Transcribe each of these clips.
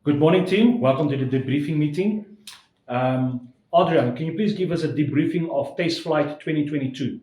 Good morning, team. Welcome to the debriefing meeting. Adrian, can you please give us a debriefing of Test Flight 2022?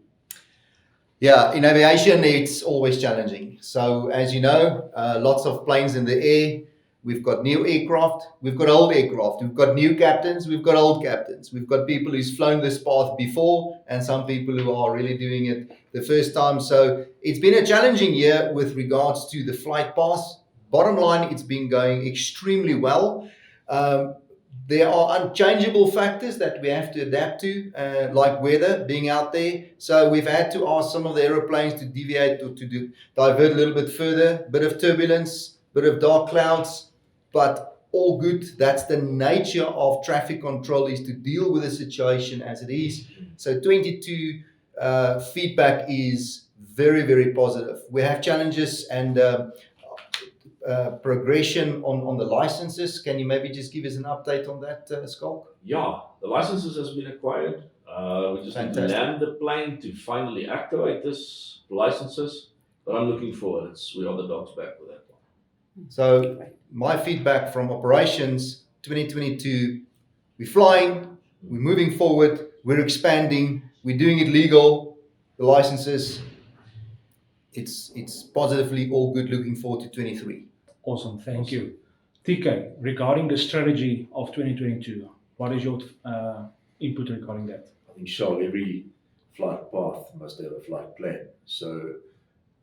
Yeah, in aviation, it's always challenging. So as you know, lots of planes in the air. We've got new aircraft, we've got old aircraft, we've got new captains, we've got old captains. We've got people who's flown this path before and some people who are really doing it the first time. So it's been a challenging year with regards to the flight path. Bottom line, it's been going extremely well. There are unchangeable factors that we have to adapt to, like weather being out there. So we've had to ask some of the aeroplanes to deviate or to divert a little bit further. Bit of turbulence, bit of dark clouds, but all good. That's the nature of traffic control, is to deal with the situation as it is. So 22 feedback is very, very positive. We have challenges and progression on the licenses. Can you maybe just give us an update on that, Skalk? Yeah, the licenses has been acquired. We just need to land the plane to finally activate this licenses. But I'm looking forward. We are the dogs back with that one. So my feedback from operations 2022, we're flying, we're moving forward, we're expanding, we're doing it legal, the licenses, it's positively all good. Looking forward to 23. Awesome, thank you. TK, regarding the strategy of 2022, what is your input regarding that? I think, Charles, every flight path must have a flight plan. So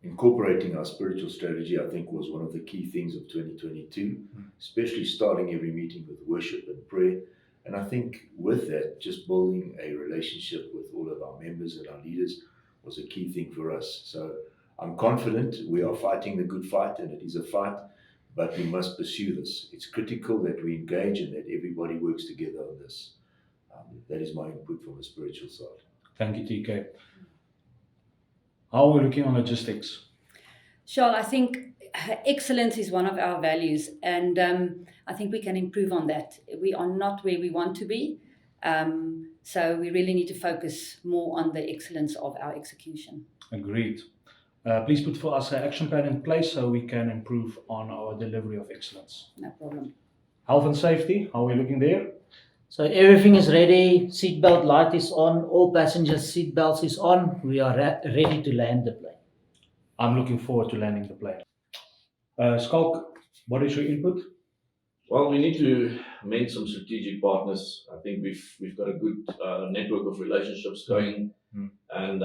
incorporating our spiritual strategy, I think, was one of the key things of 2022, especially starting every meeting with worship and prayer. And I think with that, just building a relationship with all of our members and our leaders was a key thing for us. So I'm confident we are fighting the good fight, and it is a fight, but we must pursue this. It's critical that we engage and that everybody works together on this. That is my input from the spiritual side. Thank you, TK. How are we looking on logistics? Charles, I think excellence is one of our values, and I think we can improve on that. We are not where we want to be, so we really need to focus more on the excellence of our execution. Agreed. Please put for us an action plan in place so we can improve on our delivery of excellence. No problem. Health and safety, how are we looking there? So everything is ready, seatbelt light is on, all passengers' seatbelts is on. We are ready to land the plane. I'm looking forward to landing the plane. Skalk, what is your input? Well, we need to mend some strategic partners. I think we've got a good network of relationships going, and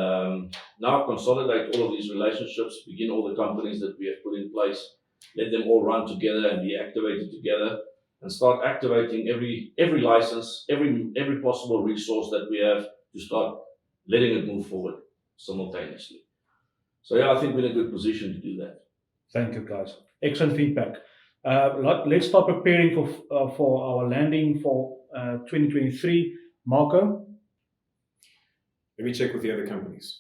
now consolidate all of these relationships, begin all the companies that we have put in place, let them all run together and be activated together, and start activating every license, every possible resource that we have to start letting it move forward simultaneously. So yeah, I think we're in a good position to do that. Thank you, guys. Excellent feedback. Let's start preparing for our landing for 2023. Marco? Let me check with the other companies.